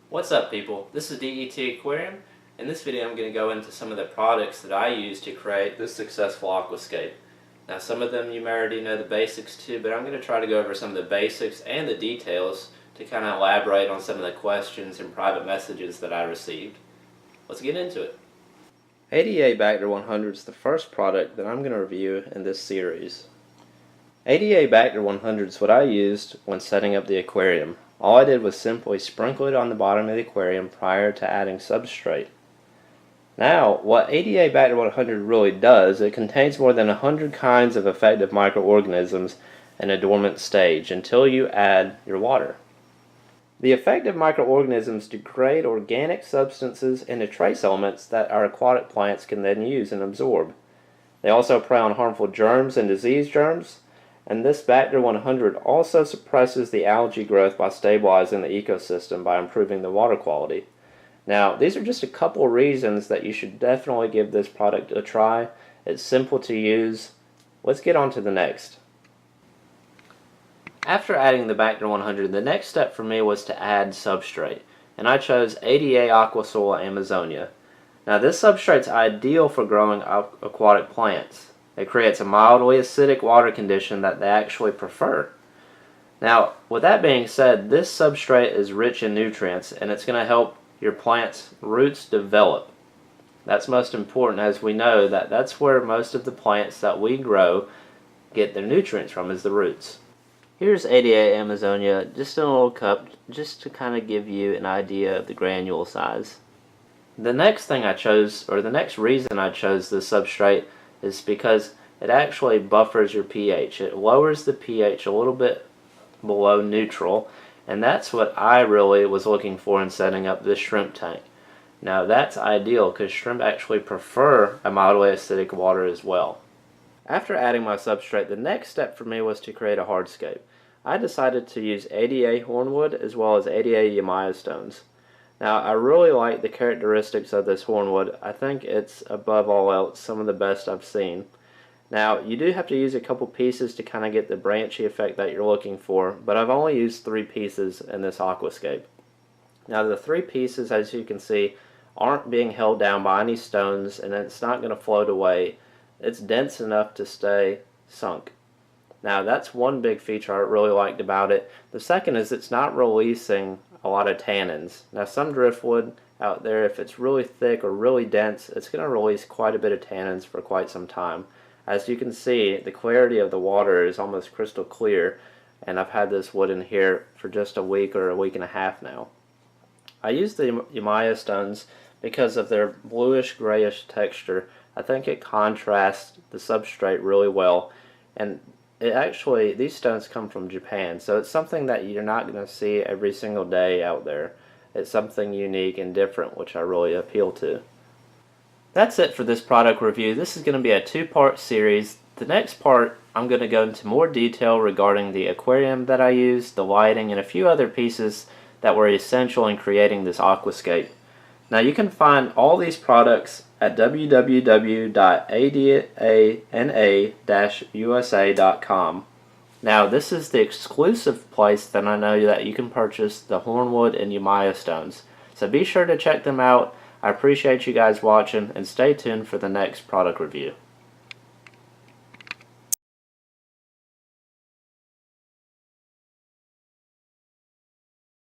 What's up, people? This is DET Aquarium. In this video I'm going to go into some of the products that I use to create this successful aquascape. Now some of them you may already know the basics too, but I'm going to try to go over some of the basics and the details to kind of elaborate on some of the questions and private messages that I received. Let's get into it. Adabacter 100 is the first product that I'm going to review in this series. Adabacter 100 is what I used when setting up the aquarium. All I did was simply sprinkle it on the bottom of the aquarium prior to adding substrate. Now, what Adabacter 100 really does, it contains more than 100 kinds of effective microorganisms in a dormant stage until you add your water. The effective microorganisms degrade organic substances into trace elements that our aquatic plants can then use and absorb. They also prey on harmful germs and disease germs, and this Bacter 100 also suppresses the algae growth by stabilizing the ecosystem by improving the water quality. Now, these are just a couple of reasons that you should definitely give this product a try. It's simple to use. Let's get on to the next. After adding the Bacter 100, the next step for me was to add substrate, and I chose ADA Aqua Soil Amazonia. Now, this substrate is ideal for growing aquatic plants. It creates a mildly acidic water condition that they actually prefer. Now, with that being said, this substrate is rich in nutrients and it's going to help your plant's roots develop. That's most important, as we know that that's where most of the plants that we grow get their nutrients from, is the roots. Here's ADA Amazonia, just in a little cup, just to kind of give you an idea of the granule size. The next thing I chose, or the next reason I chose this substrate, is because it actually buffers your pH. It lowers the pH a little bit below neutral, and that's what I really was looking for in setting up this shrimp tank. Now that's ideal because shrimp actually prefer a mildly acidic water as well. After adding my substrate, the next step for me was to create a hardscape. I decided to use ADA hornwood as well as ADA Yamaya stones. Now, I really like the characteristics of this hornwood. I think it's, above all else, some of the best I've seen. Now, you do have to use a couple pieces to kind of get the branchy effect that you're looking for, but I've only used 3 pieces in this aquascape. Now, the 3 pieces, as you can see, aren't being held down by any stones, and it's not going to float away. It's dense enough to stay sunk. Now, that's one big feature I really liked about it. The second is it's not releasing a lot of tannins. Now, some driftwood out there, if it's really thick or really dense, it's going to release quite a bit of tannins for quite some time. As you can see, the clarity of the water is almost crystal clear, and I've had this wood in here for just a week or a week and a half now. I use the Yamaya stones because of their bluish grayish texture. I think it contrasts the substrate really well, and these stones come from Japan, so it's something that you're not going to see every single day out there. It's something unique and different, which I really appeal to. That's it for this product review. This is going to be a 2-part series. The next part, I'm going to go into more detail regarding the aquarium that I used, the lighting, and a few other pieces that were essential in creating this aquascape. Now, you can find all these products at www.adana-usa.com. Now, this is the exclusive place that I know that you can purchase the hornwood and Yamaya stones. So be sure to check them out. I appreciate you guys watching, and stay tuned for the next product review.